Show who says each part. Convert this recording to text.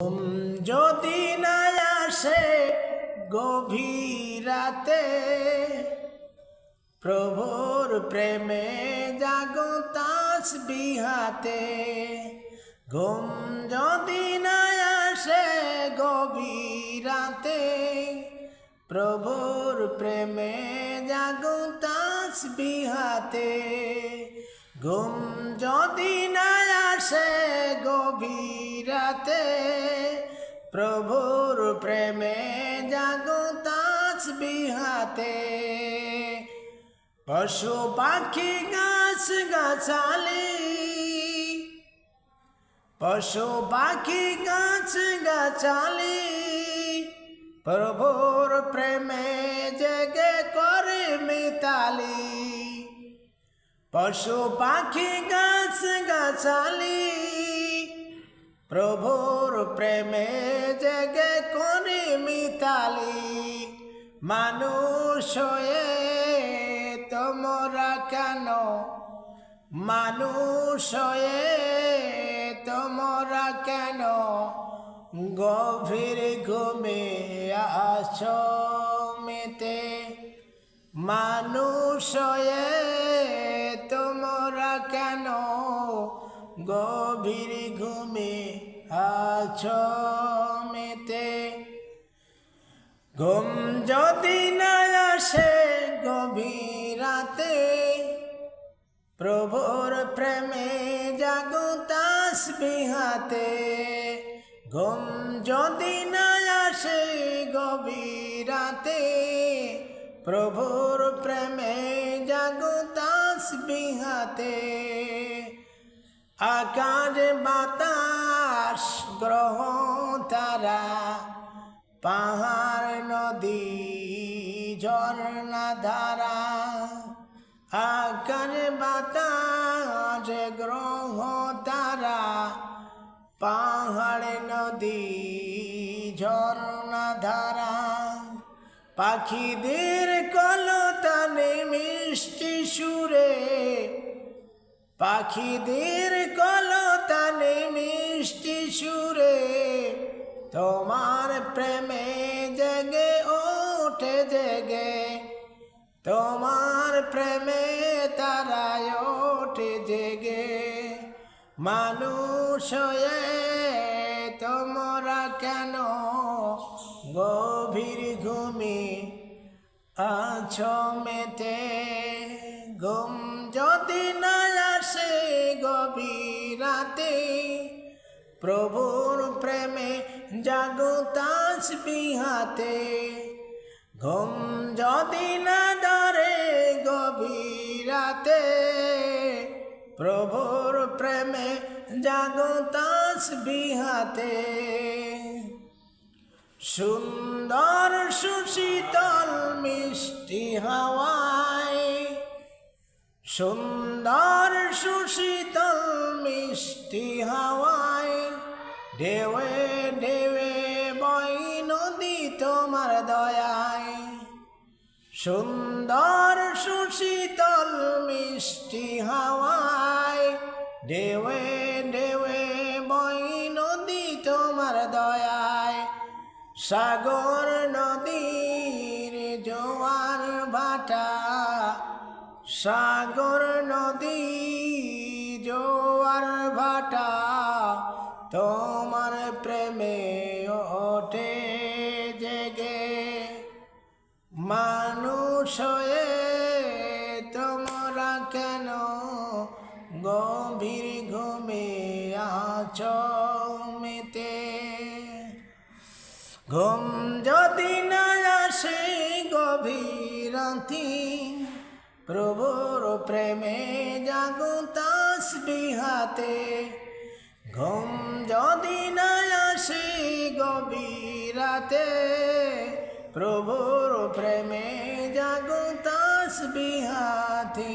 Speaker 1: যদি না আসে গভীর রাতে, প্রভুর প্রেমে জাগো তাসবিহ হাতে। ঘুম যদি না আসে গভীর রাতে, প্রভুর প্রেমে জাগো তাসবিহ হাতে। ঘুম যদি না আসে গভীর রাতে, প্রভুর প্রেমে জাগো তাসবিহ হাতে। পশু পাখি গাছ গাছালি, পশু পাখি গাছ গাছালি, প্রভুর প্রেমে জেগে করে মিতালি। পশু পাখি গাছ গাছালি, প্রভুর প্রেমে জেগে করে মিতালি। মানুষ হয়ে তোমরা কেন, মানুষ হয়ে তোমরা কেন গভীর ঘুমে আছো মেতে। মানুষ হয়ে তোমরা কেন গভীর ঘুমে আছো মেতে। ঘুম যদি না আসে গভীর রাতে, প্রভুর প্রেমে জাগো তাসবিহ হাতে। ঘুম যদি না আসে গভীর রাতে, প্রভুর প্রেমে জাগো তাসবিহ হাতে। আকাশ বাতাস গ্রহ তারা, পাহাড় নদী ঝর্ণা ধারা। আকাশ বাতাস গ্রহ তারা, পাহাড় নদী ঝর্ণা ধারা। পাখিদের কলতানে মিষ্টি সুরে, পাখিদের কলতানে মিষ্টি সুরে, তোমার প্রেমে জেগে ওঠে জেগে। তোমার প্রেমে তারায় ওঠে জেগে। মানুষ হয়ে তোমরা কেন গভীর ঘুমে আছো মেতে। ঘুম যদি না আসে গভীর রাতে, প্রভুর প্রেমে জাগো তাসবিহ হাতে। ঘুম যদি না ধরে গভীর রাতে, প্রভুর প্রেমে জাগো তাসবিহ হাতে। সুন্দর সুশীতল মিষ্টি হাওয়ায়, সুন্দর সুশীতল মিষ্টি হাওয়ায়, ঢেউয়ে ঢেউয়ে বয় নদী তোমার দয়ায়। সুন্দর সুশীতল মিষ্টি হাওয়ায়, ঢেউয়ে ঢেউয়ে বয় নদী তোমার দয়ায়। সাগর নদীর জোয়ার ভাটা, সাগর নদী জোয়ার ভাটা, তোমার প্রেমে ওঠে জেগে। মানুষ হয়ে তোমরা কেন গভীর ঘুমে আছো মেতে। ঘুম যদি না আসে গভীর রাতে, প্রভুর প্রেমে জাগো তাসবিহ হাতে। ঘুম যদি না আসে গভীর রাতে, প্রভুর প্রেমে জাগো তাসবিহ হাতে।